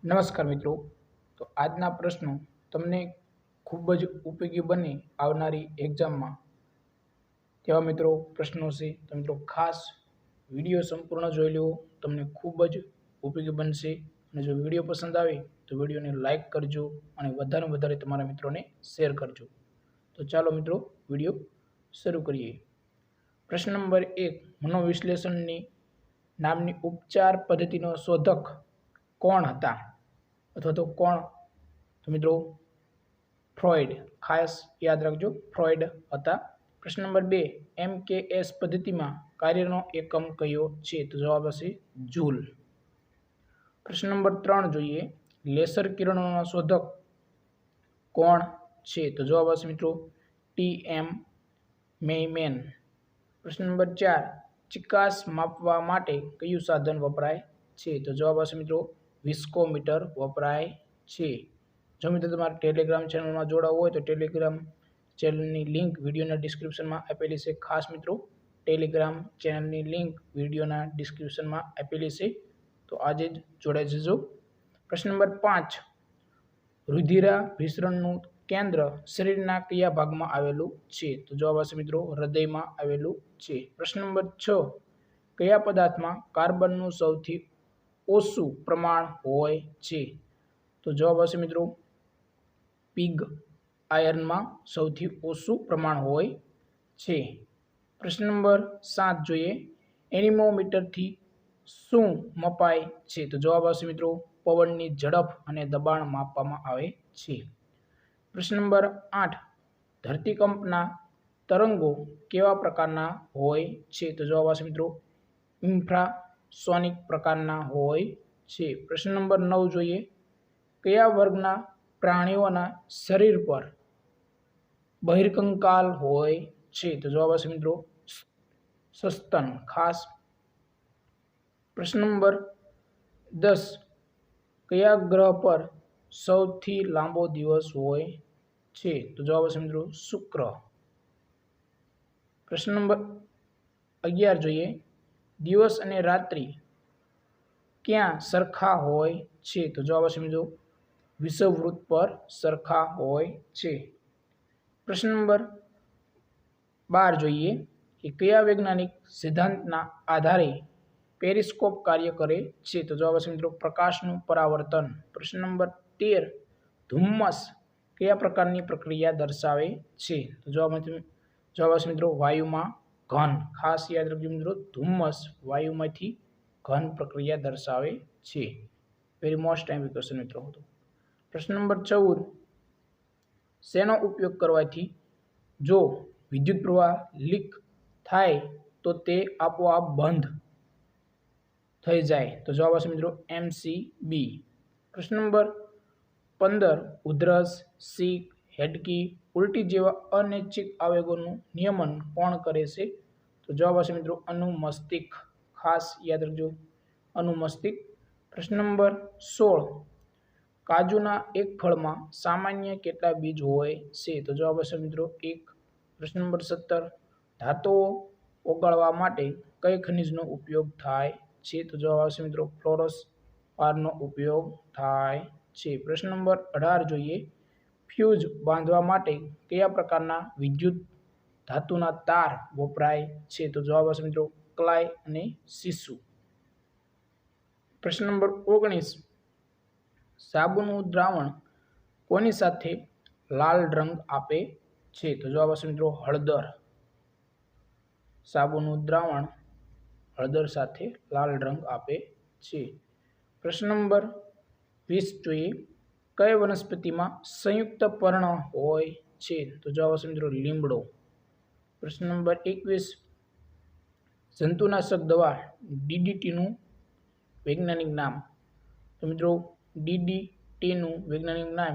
નમસ્કાર મિત્રો. તો આજના પ્રશ્નો તમને ખૂબ જ ઉપયોગી બને આવનારી એક્ઝામમાં તેવા મિત્રો પ્રશ્નો છે. તો મિત્રો ખાસ વિડીયો સંપૂર્ણ જોઈ લો, તમને ખૂબ જ ઉપયોગી બનશે. અને જો વિડીયો પસંદ આવે તો વિડીયોને લાઇક કરજો અને વધારે તમારા મિત્રોને શેર કરજો. તો ચાલો મિત્રો વિડીયો શરૂ કરીએ. પ્રશ્ન નંબર 1, મનોવિશ્લેષણની નામની ઉપચાર પદ્ધતિનો શોધક કોણ હતા અથવા તો કોણ? તો મિત્રો ફ્રોઇડ. ખાસ યાદ રાખજો, ફ્રોઇડ હતા. પ્રશ્ન નંબર 2, MKS પદ્ધતિમાં કાર્યનો એકમ કયો છે? તો જવાબ હશે જૂલ. પ્રશ્ન નંબર 3 જોઈએ, લેસર કિરણોના શોધક કોણ છે? તો જવાબ હશે મિત્રો TM મેયમેન. પ્રશ્ન નંબર 4, ચિકાસ માપવા માટે કયું સાધન વપરાય છે? તો જવાબ હશે મિત્રો વિસ્કોમીટર વપરાય છે. જો મિત્રો તમારે ટેલિગ્રામ ચેનલમાં જોડાવું હોય તો ટેલિગ્રામ ચેનલની લિંક વિડીયોના ડિસ્ક્રિપ્શનમાં આપેલી છે. ખાસ મિત્રો ટેલિગ્રામ ચેનલની લિંક વિડીયોના ડિસ્ક્રિપ્શનમાં આપેલી છે, તો આજે જ જોડાઈ જજો. પ્રશ્ન નંબર 5, રુધિરાભિસરણનું કેન્દ્ર શરીરના કયા ભાગમાં આવેલું છે? તો જવાબ હશે મિત્રો હૃદયમાં આવેલું છે. પ્રશ્ન નંબર 6, કયા પદાર્થમાં કાર્બનનું સૌથી ઓછું પ્રમાણ હોય છે? તો જવાબ હશે મિત્રો પિગ આયર્નમાં સૌથી ઓછું પ્રમાણ હોય છે. પ્રશ્ન નંબર 7 જોઈએ, એનિમોમીટરથી શું મપાય છે? તો જવાબ હશે મિત્રો પવનની ઝડપ અને દબાણ માપવામાં આવે છે. પ્રશ્ન નંબર 8, ધરતીકંપના તરંગો કેવા પ્રકારના હોય છે? તો જવાબ હશે મિત્રો ઇન્ફ્રાસોનિક પ્રકારના હોય છે. પ્રશ્ન નંબર 9 જોઈએ, કયા વર્ગના પ્રાણીઓના શરીર પર બહિર્કંકાલ હોય છે? તો જવાબ હશે મિત્રો સસ્તન. ખાસ. પ્રશ્ન નંબર 10, કયા ગ્રહ પર સૌથી લાંબો દિવસ હોય છે? તો જવાબ હશે મિત્રો શુક્ર. પ્રશ્ન નંબર 11 જોઈએ, દિવસ અને રાત્રિ ક્યાં સરખા હોય છે? તો જવાબ હશે મિત્રો વિષુવવૃત્ત પર સરખા હોય છે. પ્રશ્ન નંબર 12 જોઈએ કે કયા વૈજ્ઞાનિક સિદ્ધાંતના આધારે પેરિસ્કોપ કાર્ય કરે છે? તો જવાબ હશે મિત્રો પ્રકાશનું પરાવર્તન. પ્રશ્ન નંબર 13, ધુમ્મસ કયા પ્રકારની પ્રક્રિયા દર્શાવે છે? તો જવાબ હશે મિત્રો વાયુમાં ઘન. ખાસ યાદ રાખજો મિત્રો, ધુમ્મસ વાયુમાંથી ઘન પ્રક્રિયા દર્શાવે છે. વેરી મોસ્ટ ટાઈમ ક્વેશ્ચન મિત્રો હતો. પ્રશ્ન નંબર 14, શેનો ઉપયોગ કરવાથી જો વિદ્યુત પ્રવાહ લીક થાય તો તે આપોઆપ બંધ થઈ જાય? તો જવાબ હશે મિત્રો MCB. પ્રશ્ન નંબર 15, ઉધરસ, છીંક, હેડકી, ઉલટી જેવા અનૈચ્છિક આવેગોનું નિયમન કોણ કરે છે? તો જવાબ હશે મિત્રો અનુમસ્તિષ્ક. ખાસ યાદ રાખજો અનુમસ્તિષ્ક. પ્રશ્ન નંબર 16, કાજુના એક ફળમાં સામાન્ય કેટલા બીજ હોય છે? તો જવાબ હશે મિત્રો 1. પ્રશ્ન નંબર 17, ધાતુઓ ઓગાળવા માટે કઈ ખનિજનો ઉપયોગ થાય છે? તો જવાબ આવશે મિત્રો ફ્લોરોસ્પારનો ઉપયોગ થાય છે. પ્રશ્ન નંબર 18 જોઈએ, ફ્યુઝ બાંધવા માટે કયા પ્રકારના વિદ્યુત ધાતુના તાર વપરાય છે? તો જવાબ આવશે મિત્રો ક્લાય અને સીસુ. પ્રશ્ન નંબર 19, સાબુનું દ્રાવણ કોની સાથે લાલ રંગ આપે છે? તો જવાબ આવશે મિત્રો હળદર. સાબુનું દ્રાવણ હળદર સાથે લાલ રંગ આપે છે. પ્રશ્ન નંબર 20 જોઈએ, કઈ વનસ્પતિમાં સંયુક્ત પર્ણ હોય છે? તો જવાબ આવશે મિત્રો લીમડો. પ્રશ્ન નંબર 21, જંતુનાશક દવા DDTનું વૈજ્ઞાનિક નામ? તો મિત્રો DDTનું વૈજ્ઞાનિક નામ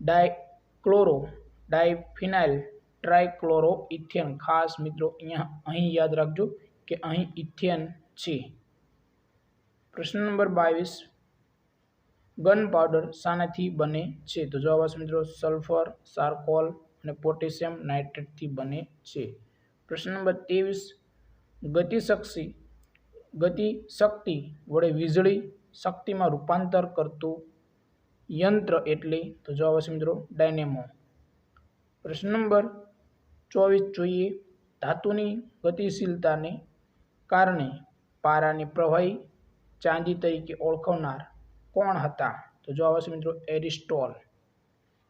ડાયફિનાઇલ ટ્રાઇક્લોરોઇથેન. ખાસ મિત્રો અહીં યાદ રાખજો કે અહીં ઇથેન છે. પ્રશ્ન નંબર 22, ગન પાવડર શાનાથી બને છે? તો જવાબ આવશે મિત્રો સલ્ફર, ચારકોલ અને પોટેશિયમ નાઇટ્રેટથી બને છે. પ્રશ્ન નંબર 23, ગતિશક્તિ વડે વીજળી શક્તિમાં રૂપાંતર કરતું યંત્ર એટલે? તો જવાબ આવશે મિત્રો ડાયનેમો. પ્રશ્ન નંબર 24 જોઈએ. ધાતુની ગતિશીલતાને કારણે પારાને પ્રવાહી ચાંદી તરીકે ઓળખનાર કોણ હતા? તો જવાબ આવશે મિત્રો એરિસ્ટોટલ.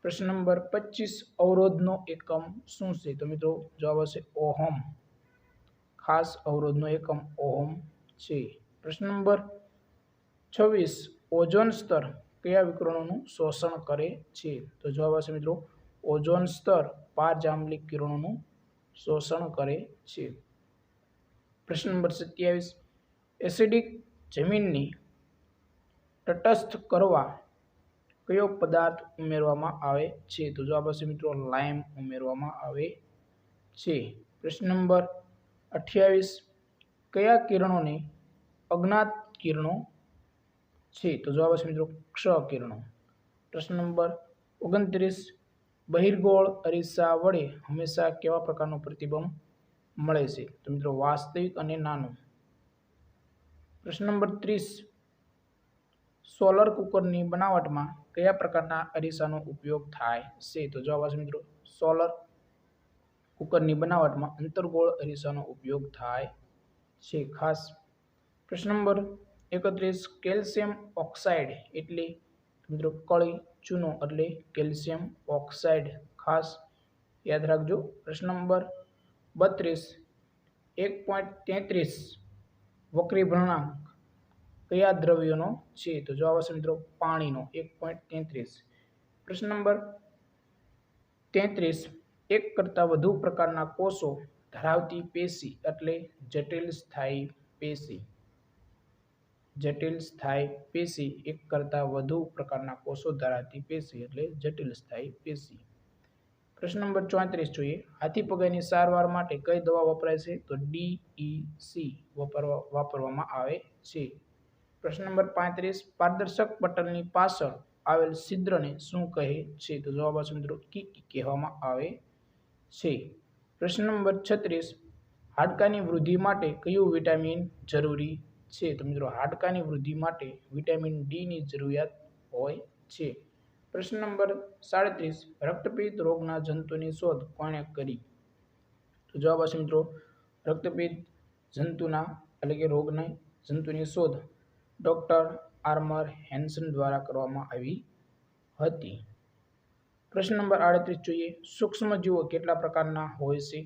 પ્રશ્ન નંબર 25. અવરોધનો એકમ શું છે? તો મિત્રો જવાબ આવશે ઓહમ. ખાસ અવરોધનો એકમ ઓહમ છે. પ્રશ્ન નંબર 26. ઓઝોન સ્તર કયા વિકિરણોનું શોષણ કરે છે? તો જવાબ આવશે મિત્રો ઓઝોન સ્તર પારજાંબલિક કિરણોનું શોષણ કરે છે. પ્રશ્ન નંબર 27. એસિડિક જમીનને તટસ્થ કરવા કયો પદાર્થ ઉમેરવામાં આવે છે? તો જવાબ આવશે મિત્રો લાઇમ ઉમેરવામાં આવે છે. પ્રશ્ન નંબર 28. કયા કિરણોને અજ્ઞાત કિરણો છે? તો જવાબ આવશે મિત્રો ક્ષ કિરણો. પ્રશ્ન નંબર 29. બહિર્ગોળ અરીસા વડે હંમેશા કેવા પ્રકારનું પ્રતિબિંબ મળે છે? તો મિત્રો વાસ્તવિક અને નાનું. પ્રશ્ન નંબર 30. સોલર કુકરની બનાવટમાં કયા પ્રકારના અરીસાનો ઉપયોગ થાય છે? તો જવાબ આવશે મિત્રો સોલર કુકરની બનાવટમાં અંતર્ગોળ અરીસાનો ઉપયોગ થાય છે ખાસ. પ્રશ્ન નંબર 31. કેલ્શિયમ ઓક્સાઇડ એટલે? મિત્રો કળી ચૂનો એટલે કેલ્શિયમ ઓક્સાઇડ. ખાસ યાદ રાખજો. પ્રશ્ન નંબર 32. 1.33 વક્રીભવનાંક કયા દ્રવ્યનો છે? તો જવાબ આવશે મિત્રો પાણીનો 1.33. પ્રશ્ન નંબર 33. એક કરતાં વધુ પ્રકારના કોષો ધરાવતી પેશી એટલે? જટિલ સ્થાયી પેશી. જટિલ સ્થાયી પેશી એક કરતાં વધુ પ્રકારના કોષો ધરાવતી પેશી એટલે જટિલ સ્થાયી પેશી. પ્રશ્ન નંબર 34 જોઈએ. હાથી પગારની સારવાર માટે કઈ દવા વપરાય છે? તો DEC વાપરવામાં આવે છે. પ્રશ્ન નંબર 35. પારદર્શક પટલની પાછળ આવેલ છિદ્રને શું કહે છે? તો જવાબ આવશે મિત્રો કીકી કહેવામાં આવે છે. પ્રશ્ન નંબર 36. હાડકાની વૃદ્ધિ માટે કયું વિટામિન જરૂરી છે? તો મિત્રો હાડકાની વૃદ્ધિ માટે વિટામિન ડી ની જરૂરિયાત હોય છે. પ્રશ્ન નંબર 37. રક્તપિત્ત રોગના જંતુની શોધ કોણે કરી? તો જવાબ આવશે મિત્રો રક્તપિત્ત જંતુના એટલે કે રોગના જંતુની શોધ ડોક્ટર આર્મર હેન્સન દ્વારા કરવામાં આવી હતી. પ્રશ્ન નંબર 38 જોઈએ. સૂક્ષ્મજીવો કેટલા પ્રકારના હોય છે?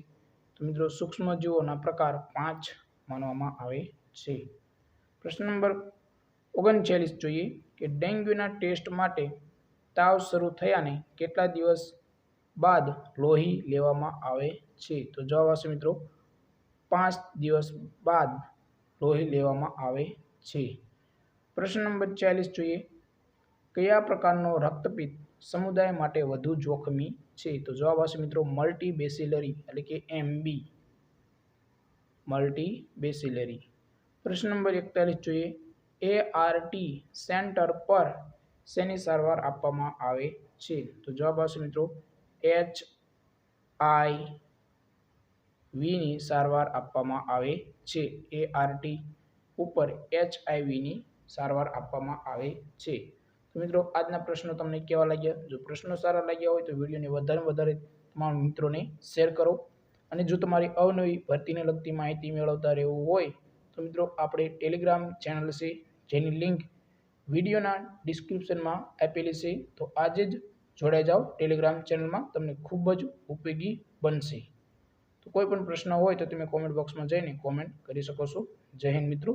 તો મિત્રો સૂક્ષ્મજીવોના પ્રકાર 5 માનવામાં આવે છે. પ્રશ્ન નંબર 39 જોઈએ કે ડેન્ગ્યુના ટેસ્ટ માટે તાવ શરૂ થયાને કેટલા દિવસ બાદ લોહી લેવામાં આવે છે? તો જવાબ આવશે મિત્રો 5 દિવસ બાદ લોહી લેવામાં આવે છે. પ્રશ્ન નંબર 40 જોઈએ. કયા પ્રકારનો રક્તપિત્ત સમુદાય માટે વધુ જોખમી છે? તો જવાબ આવશે મિત્રો મલ્ટીબેસિલરી એટલે કે MB. મલ્ટીબેસિલરી. પ્રશ્ન નંબર 41 જોઈએ. ART સેન્ટર પર શેની સારવાર આપવામાં આવે છે? તો જવાબ આવશે મિત્રો HIVની સારવાર આપવામાં આવે છે. ART ઉપર HIVની સારવાર આપવામાં આવે છે. તો મિત્રો આજના પ્રશ્નો તમને કેવા લાગ્યા? જો પ્રશ્નો સારા લાગ્યા હોય તો વિડીયોને વધારે તમારા મિત્રોને શેર કરો. અને જો તમારી અવનવી ભરતીને લગતી માહિતી મેળવતા રહેવું હોય તો મિત્રો આપણે ટેલિગ્રામ ચેનલ છે જેની લિંક વિડીયોના ડિસ્ક્રિપ્શનમાં આપેલી છે. તો આજે જ જોડાઈ જાઓ ટેલિગ્રામ ચેનલમાં, તમને ખૂબ જ ઉપયોગી બનશે. તો કોઈ પણ પ્રશ્ન હોય તો તમે કોમેન્ટ બોક્સમાં જઈને કોમેન્ટ કરી શકો છો. જય હિન્દ મિત્રો.